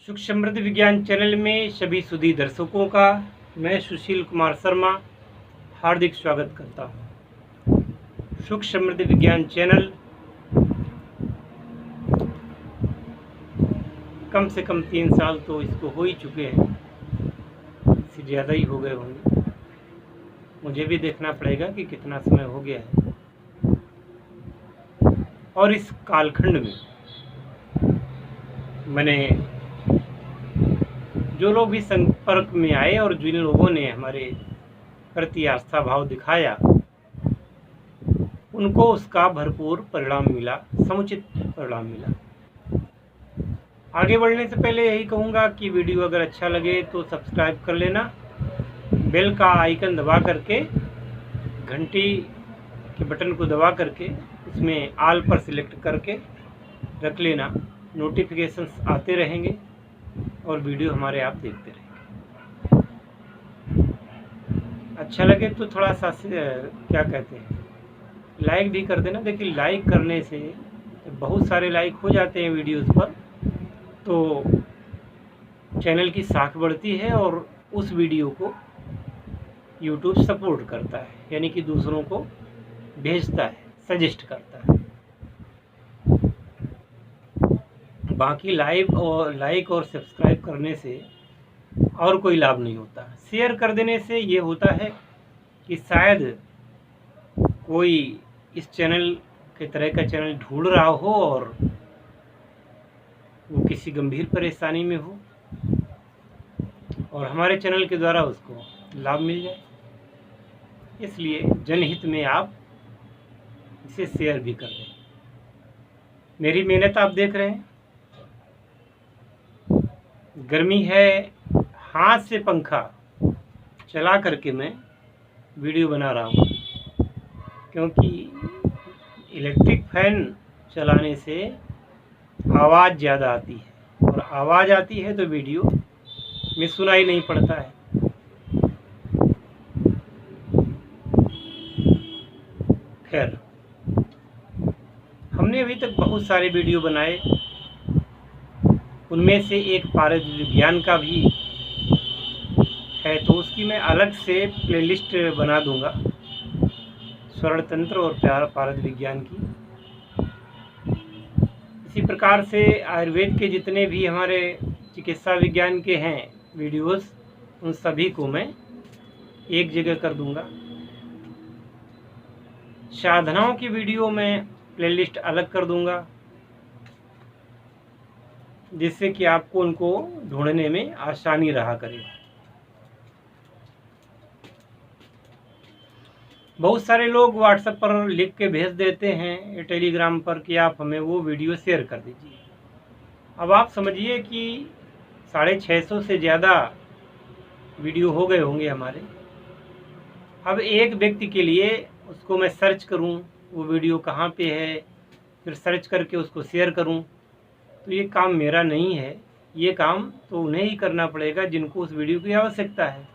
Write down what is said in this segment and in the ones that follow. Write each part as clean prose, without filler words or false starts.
सुख समृद्धि विज्ञान चैनल में सभी सुधी दर्शकों का मैं सुशील कुमार शर्मा हार्दिक स्वागत करता हूँ। सुख समृद्धि विज्ञान चैनल कम से कम 3 साल तो इसको हो ही चुके हैं, इससे ज़्यादा ही हो गए होंगे। मुझे भी देखना पड़ेगा कि कितना समय हो गया है। और इस कालखंड में मैंने जो लोग भी संपर्क में आए और जिन लोगों ने हमारे प्रति आस्था भाव दिखाया, उनको उसका भरपूर परिणाम मिला, समुचित परिणाम मिला। आगे बढ़ने से पहले यही कहूँगा कि वीडियो अगर अच्छा लगे तो सब्सक्राइब कर लेना, बेल का आइकन दबा करके, घंटी के बटन को दबा करके उसमें ऑल पर सिलेक्ट करके रख लेना। नोटिफिकेशंस आते रहेंगे और वीडियो हमारे आप देखते रहेंगे। अच्छा लगे तो थोड़ा सा क्या कहते हैं, लाइक भी कर देना। देखिए, लाइक करने से बहुत सारे लाइक हो जाते हैं वीडियोस पर, तो चैनल की साख बढ़ती है और उस वीडियो को यूट्यूब सपोर्ट करता है, यानी कि दूसरों को भेजता है, सजेस्ट करता है। बाकी लाइक और सब्सक्राइब करने से और कोई लाभ नहीं होता। शेयर कर देने से ये होता है कि शायद कोई इस चैनल के तरह का चैनल ढूंढ रहा हो और वो किसी गंभीर परेशानी में हो और हमारे चैनल के द्वारा उसको लाभ मिल जाए। इसलिए जनहित में आप इसे शेयर भी कर दें। मेरी मेहनत आप देख रहे हैं। गर्मी है, हाथ से पंखा चला करके मैं वीडियो बना रहा हूँ, क्योंकि इलेक्ट्रिक फैन चलाने से आवाज़ ज़्यादा आती है और आवाज़ आती है तो वीडियो में सुनाई नहीं पड़ता है। खैर, हमने अभी तक बहुत सारे वीडियो बनाए, उनमें से एक पारद विज्ञान का भी है, तो उसकी मैं अलग से प्लेलिस्ट बना दूंगा, स्वर्ण तंत्र और पारद विज्ञान की। इसी प्रकार से आयुर्वेद के जितने भी हमारे चिकित्सा विज्ञान के हैं वीडियोस, उन सभी को मैं एक जगह कर दूंगा। साधनाओं की वीडियो में प्लेलिस्ट अलग कर दूंगा, जिससे कि आपको उनको ढूंढने में आसानी रहा करे। बहुत सारे लोग व्हाट्सएप पर लिख के भेज देते हैं, टेलीग्राम पर, कि आप हमें वो वीडियो शेयर कर दीजिए। अब आप समझिए कि 650 से ज़्यादा वीडियो हो गए होंगे हमारे। अब एक व्यक्ति के लिए उसको मैं सर्च करूं, वो वीडियो कहाँ पे है, फिर सर्च करके उसको शेयर करूं, तो ये काम मेरा नहीं है। ये काम तो उन्हें ही करना पड़ेगा जिनको उस वीडियो की आवश्यकता है।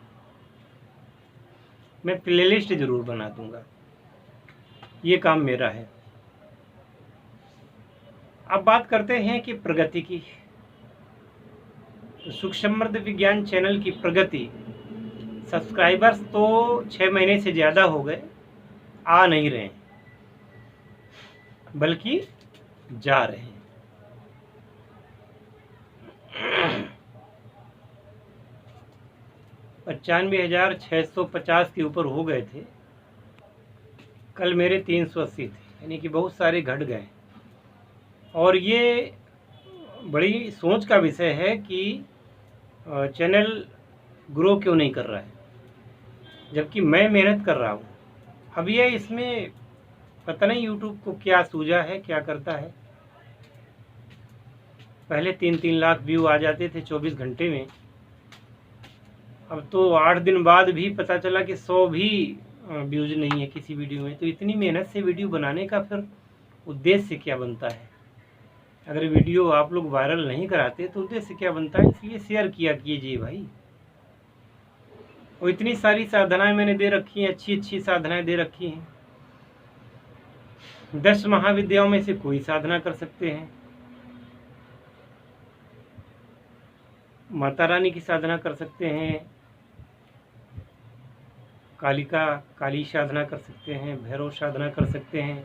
मैं प्लेलिस्ट ज़रूर बना दूंगा, ये काम मेरा है। अब बात करते हैं कि प्रगति की। तो सुख समृद्धि विज्ञान चैनल की प्रगति, सब्सक्राइबर्स तो 6 महीने से ज़्यादा हो गए, आ नहीं रहे हैं, बल्कि जा रहे हैं। 95,650 के ऊपर हो गए थे। कल मेरे 380 थे, यानी कि बहुत सारे घट गए। और ये बड़ी सोच का विषय है कि चैनल ग्रो क्यों नहीं कर रहा है, जबकि मैं मेहनत कर रहा हूँ। अब ये इसमें पता नहीं यूट्यूब को क्या सूझा है, क्या करता है। पहले 3-3 लाख व्यू आ जाते थे 24 घंटे में, अब तो 8 दिन बाद भी पता चला कि 100 भी व्यूज नहीं है किसी वीडियो में। तो इतनी मेहनत से वीडियो बनाने का फिर उद्देश्य क्या बनता है? अगर वीडियो आप लोग वायरल नहीं कराते तो उद्देश्य क्या बनता है? इसलिए शेयर किया कीजिए भाई। और इतनी सारी साधनाएं मैंने दे रखी हैं, अच्छी अच्छी साधनाएं दे रखी हैं। 10 महाविद्याओं में से कोई साधना कर सकते हैं। माता रानी की साधना कर सकते हैं, काली साधना कर सकते हैं, भैरव साधना कर सकते हैं,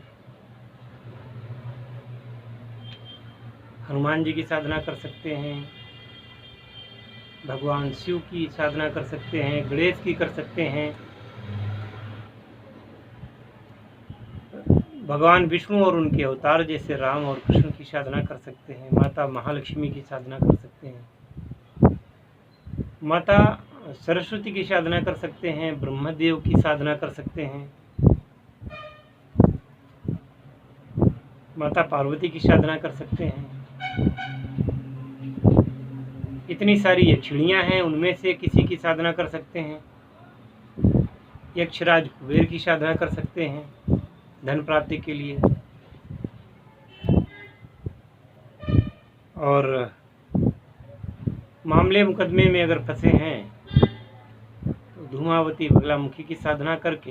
हनुमान जी की साधना कर सकते हैं, भगवान शिव की साधना कर सकते हैं, गणेश की कर सकते हैं, भगवान विष्णु और उनके अवतार जैसे राम और कृष्ण की साधना कर सकते हैं, माता महालक्ष्मी की साधना कर सकते हैं, माता सरस्वती की साधना कर सकते हैं, ब्रह्मदेव की साधना कर सकते हैं, माता पार्वती की साधना कर सकते हैं। इतनी सारी यक्षिणियाँ हैं, उनमें से किसी की साधना कर सकते हैं। यक्षराज कुबेर की साधना कर सकते हैं धन प्राप्ति के लिए। और मामले मुकदमे में अगर फंसे हैं तो धूमावती बगलामुखी की साधना करके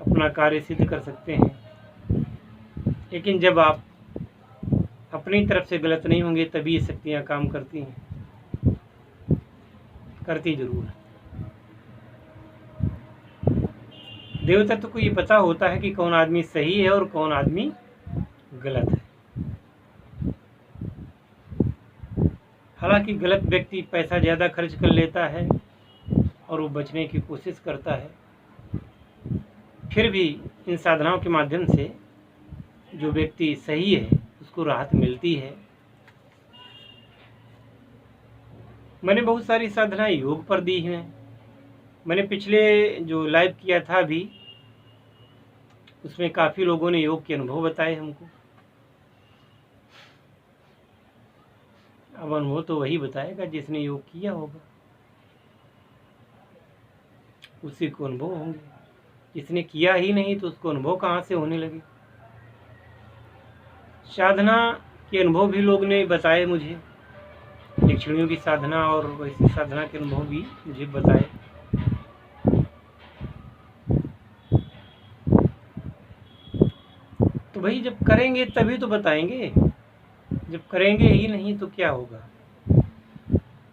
अपना कार्य सिद्ध कर सकते हैं। लेकिन जब आप अपनी तरफ से गलत नहीं होंगे तभी ये शक्तियाँ काम करती हैं, करती जरूर है। देवतत्व को ये पता होता है कि कौन आदमी सही है और कौन आदमी गलत है। हालांकि गलत व्यक्ति पैसा ज़्यादा खर्च कर लेता है और वो बचने की कोशिश करता है, फिर भी इन साधनाओं के माध्यम से जो व्यक्ति सही है उसको राहत मिलती है। मैंने बहुत सारी साधनाएं योग पर दी हैं। मैंने पिछले जो लाइव किया था अभी, उसमें काफ़ी लोगों ने योग के अनुभव बताए हमको। अब अनुभव तो वही बताएगा जिसने योग किया होगा, उसी को अनुभव होंगे। जिसने किया ही नहीं तो उसको अनुभव कहाँ से होने लगे। साधना के अनुभव भी लोग ने बताए मुझे, यक्षिणियों की साधना और वैसी साधना के अनुभव भी मुझे बताए। तो भाई जब करेंगे तभी तो बताएंगे, जब करेंगे ही नहीं तो क्या होगा।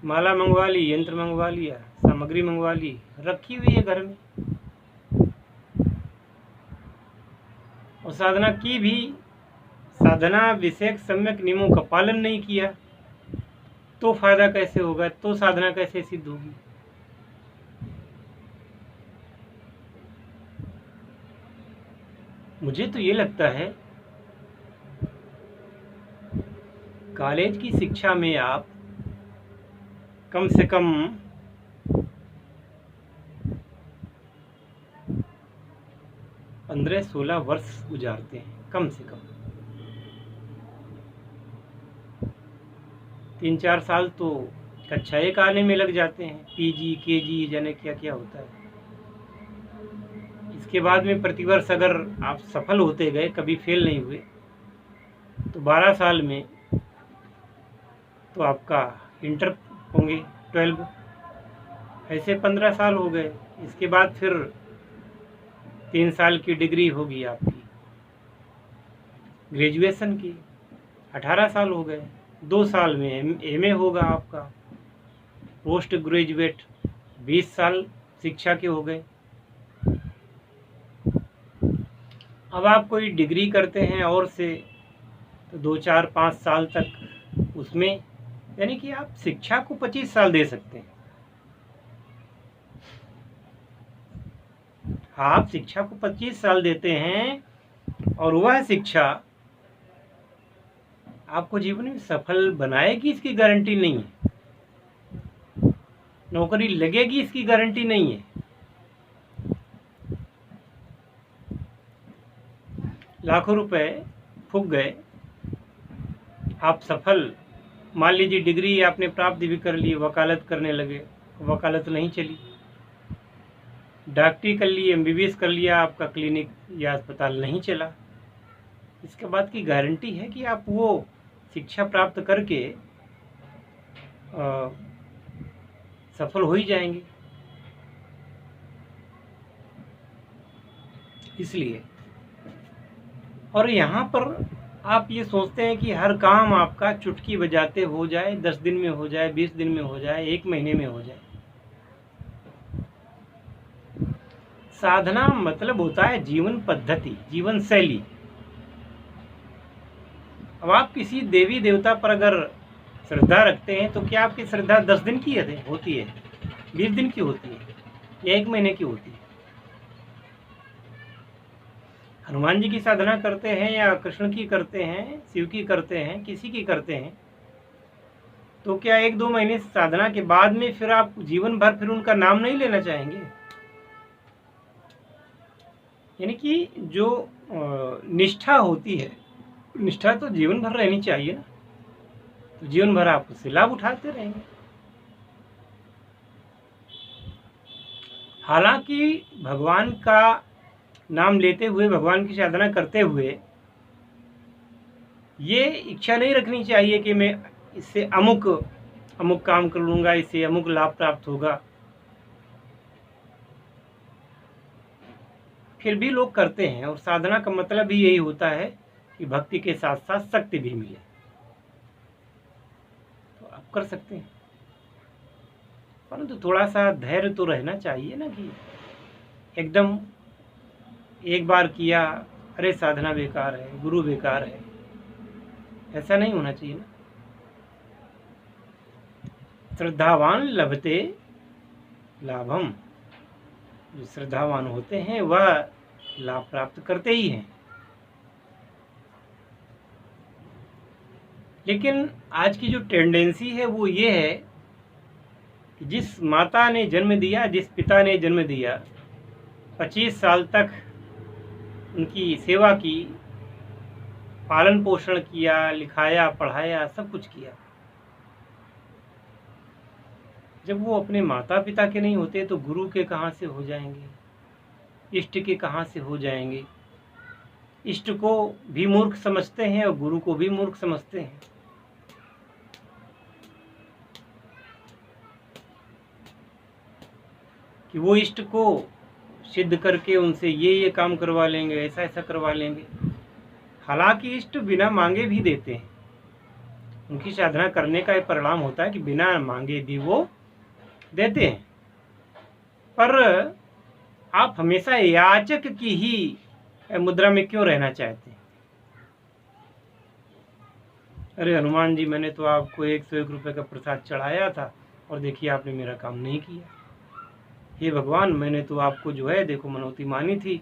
माला मंगवा ली, यंत्र मंगवा लिया, सामग्री मंगवा ली, रखी हुई है घर में, और साधना की भी, साधना विषयक सम्यक नियमों का पालन नहीं किया तो फायदा कैसे होगा, तो साधना कैसे सिद्ध होगी। मुझे तो ये लगता है कॉलेज की शिक्षा में आप कम से कम 15-16 वर्ष गुजारते हैं, कम से कम 3-4 साल तो कक्षा एक आने में लग जाते हैं, पीजी केजी जाने क्या क्या होता है। इसके बाद में प्रतिवर्ष अगर आप सफल होते गए, कभी फेल नहीं हुए, तो 12 साल में तो आपका इंटर होंगे 12, ऐसे 15 साल हो गए। इसके बाद फिर 3 साल की डिग्री होगी आपकी ग्रेजुएशन की, 18 साल हो गए। 2 साल में एमए होगा आपका, पोस्ट ग्रेजुएट 20 साल शिक्षा के हो गए। अब आप कोई डिग्री करते हैं और से तो 2-4-5 साल तक उसमें, यानी कि आप शिक्षा को 25 साल दे सकते हैं। आप शिक्षा को 25 साल देते हैं और वह शिक्षा आपको जीवन में सफल बनाएगी इसकी गारंटी नहीं है, नौकरी लगेगी इसकी गारंटी नहीं है। लाखों रुपए फूक गए, आप सफल, मान लीजिए डिग्री आपने प्राप्त भी कर ली, वकालत करने लगे, वकालत नहीं चली। डॉक्टरी कर ली, एमबीबीएस कर लिया, आपका क्लिनिक या अस्पताल नहीं चला। इसके बाद की गारंटी है कि आप वो शिक्षा प्राप्त करके सफल हो ही जाएंगे। इसलिए, और यहाँ पर आप ये सोचते हैं कि हर काम आपका चुटकी बजाते हो जाए, 10 दिन में हो जाए, 20 दिन में हो जाए, 1 महीने में हो जाए। साधना मतलब होता है जीवन पद्धति, जीवन शैली। अब आप किसी देवी देवता पर अगर श्रद्धा रखते हैं तो क्या आपकी श्रद्धा 10 दिन की होती है, 20 दिन की होती है या 1 महीने की होती है? हनुमान जी की साधना करते हैं या कृष्ण की करते हैं, शिव की करते हैं, किसी की करते हैं, तो क्या 1-2 महीने साधना के बाद में फिर आप जीवन भर फिर उनका नाम नहीं लेना चाहेंगे? यानी कि जो निष्ठा होती है, निष्ठा तो जीवन भर रहनी चाहिए ना, तो जीवन भर आप उससे लाभ उठाते रहेंगे। हालांकि भगवान का नाम लेते हुए, भगवान की साधना करते हुए ये इच्छा नहीं रखनी चाहिए कि मैं इससे अमुक काम कर लूँगा, इससे अमुक लाभ प्राप्त होगा। फिर भी लोग करते हैं, और साधना का मतलब भी यही होता है कि भक्ति के साथ साथ शक्ति भी मिले, तो आप कर सकते हैं। परंतु थोड़ा सा धैर्य तो रहना चाहिए ना, कि एकदम एक बार किया, अरे साधना बेकार है, गुरु बेकार है, ऐसा नहीं होना चाहिए ना। श्रद्धावान लभते लाभम, जो श्रद्धावान होते हैं वह लाभ प्राप्त करते ही हैं। लेकिन आज की जो टेंडेंसी है वो ये है कि जिस माता ने जन्म दिया, जिस पिता ने जन्म दिया, 25 साल तक उनकी सेवा की, पालन पोषण किया, लिखाया पढ़ाया, सब कुछ किया, जब वो अपने माता पिता के नहीं होते तो गुरु के कहाँ से हो जाएंगे, इष्ट के कहाँ से हो जाएंगे? इष्ट को भी मूर्ख समझते हैं और गुरु को भी मूर्ख समझते हैं। कि वो इष्ट को सिद्ध करके उनसे ये काम करवा लेंगे, ऐसा ऐसा करवा लेंगे। हालांकि इष्ट बिना मांगे भी देते हैं, उनकी साधना करने का एक परिणाम होता है कि बिना मांगे भी वो देते हैं। पर आप हमेशा याचक की ही मुद्रा में क्यों रहना चाहते हैं? अरे हनुमान जी, मैंने तो आपको 101 रुपये का प्रसाद चढ़ाया था और देखिए आपने मेरा काम नहीं किया। हे भगवान, मैंने तो आपको जो है देखो मनौती मानी थी,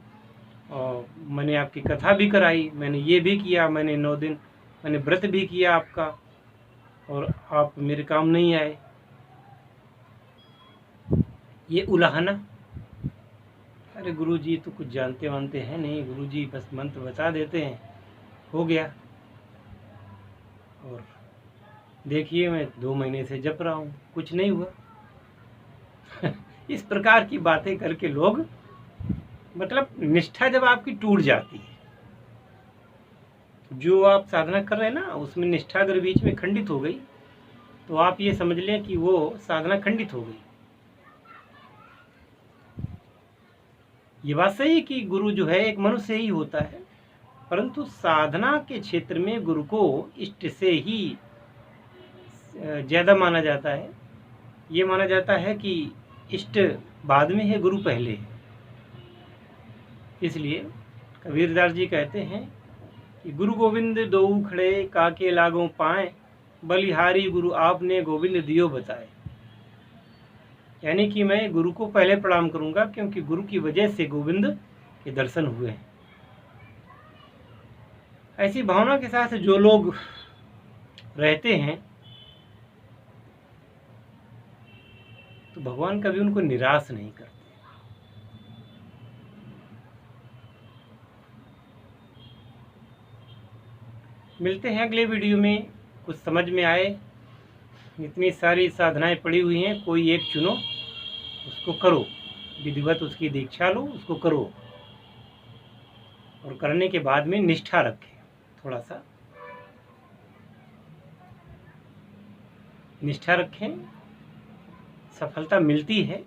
और मैंने आपकी कथा भी कराई, मैंने ये भी किया, मैंने 9 दिन मैंने व्रत भी किया आपका, और आप मेरे काम नहीं आए। ये उलाहना। अरे गुरुजी तो कुछ जानते वानते हैं नहीं, गुरुजी बस मंत्र बता देते हैं, हो गया। और देखिए मैं 2 महीने से जप रहा हूँ, कुछ नहीं हुआ। इस प्रकार की बातें करके लोग, मतलब निष्ठा जब आपकी टूट जाती है, जो आप साधना कर रहे हैं ना, उसमें निष्ठा अगर बीच में खंडित हो गई तो आप ये समझ लें कि वो साधना खंडित हो गई। ये बात सही है कि गुरु जो है एक मनुष्य ही होता है, परंतु साधना के क्षेत्र में गुरु को इष्ट से ही ज़्यादा माना जाता है। ये माना जाता है कि इष्ट बाद में है, गुरु पहले है। इसलिए कबीरदास जी कहते हैं कि गुरु गोविंद दोऊ खड़े, काके लागों पाए, बलिहारी गुरु आपने गोविंद दियो बताए। यानी कि मैं गुरु को पहले प्रणाम करूंगा, क्योंकि गुरु की वजह से गोविंद के दर्शन हुए हैं। ऐसी भावना के साथ जो लोग रहते हैं तो भगवान कभी उनको निराश नहीं करते। मिलते हैं अगले वीडियो में। कुछ समझ में आए, इतनी सारी साधनाएं पड़ी हुई हैं, कोई एक चुनो, उसको करो, विधिवत उसकी दीक्षा लो, उसको करो, और करने के बाद में निष्ठा रखें। थोड़ा सा निष्ठा रखें, सफलता मिलती है,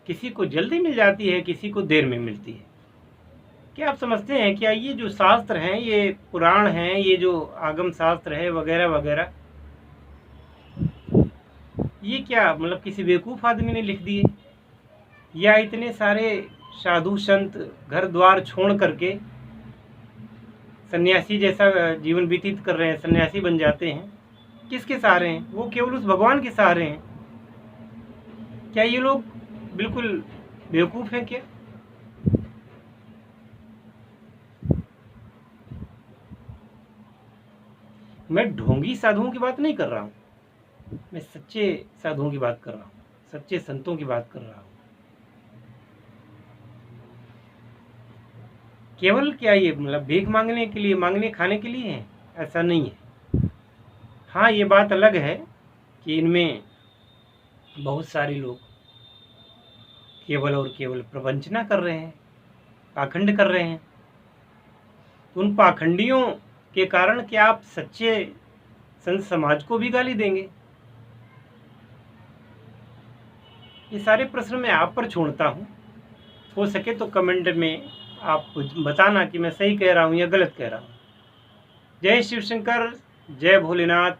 किसी को जल्दी मिल जाती है, किसी को देर में मिलती है। क्या आप समझते हैं क्या ये जो शास्त्र हैं, ये पुराण हैं, ये जो आगम शास्त्र है वगैरह वगैरह, ये क्या मतलब किसी बेवकूफ़ आदमी ने लिख दिए, या इतने सारे साधु संत घर द्वार छोड़ करके सन्यासी जैसा जीवन व्यतीत कर रहे हैं, सन्यासी बन जाते हैं, किसके सहारे हैं? वो केवल उस भगवान के सहारे हैं। क्या ये लोग बिल्कुल बेवकूफ़ हैं क्या? मैं ढोंगी साधुओं की बात नहीं कर रहा हूँ, मैं सच्चे साधुओं की बात कर रहा हूँ, सच्चे संतों की बात कर रहा हूँ। केवल क्या ये मतलब भीख मांगने के लिए, मांगने खाने के लिए है? ऐसा नहीं है। हाँ, ये बात अलग है कि इनमें बहुत सारे लोग केवल और केवल प्रवंचना कर रहे हैं, पाखंड कर रहे हैं। उन पाखंडियों के कारण क्या आप सच्चे संत समाज को भी गाली देंगे? ये सारे प्रश्न मैं आप पर छोड़ता हूँ। हो सके तो कमेंट में आप बताना कि मैं सही कह रहा हूँ या गलत कह रहा हूँ। जय शिव शंकर, जय भोलेनाथ,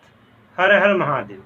हर हर महादेव।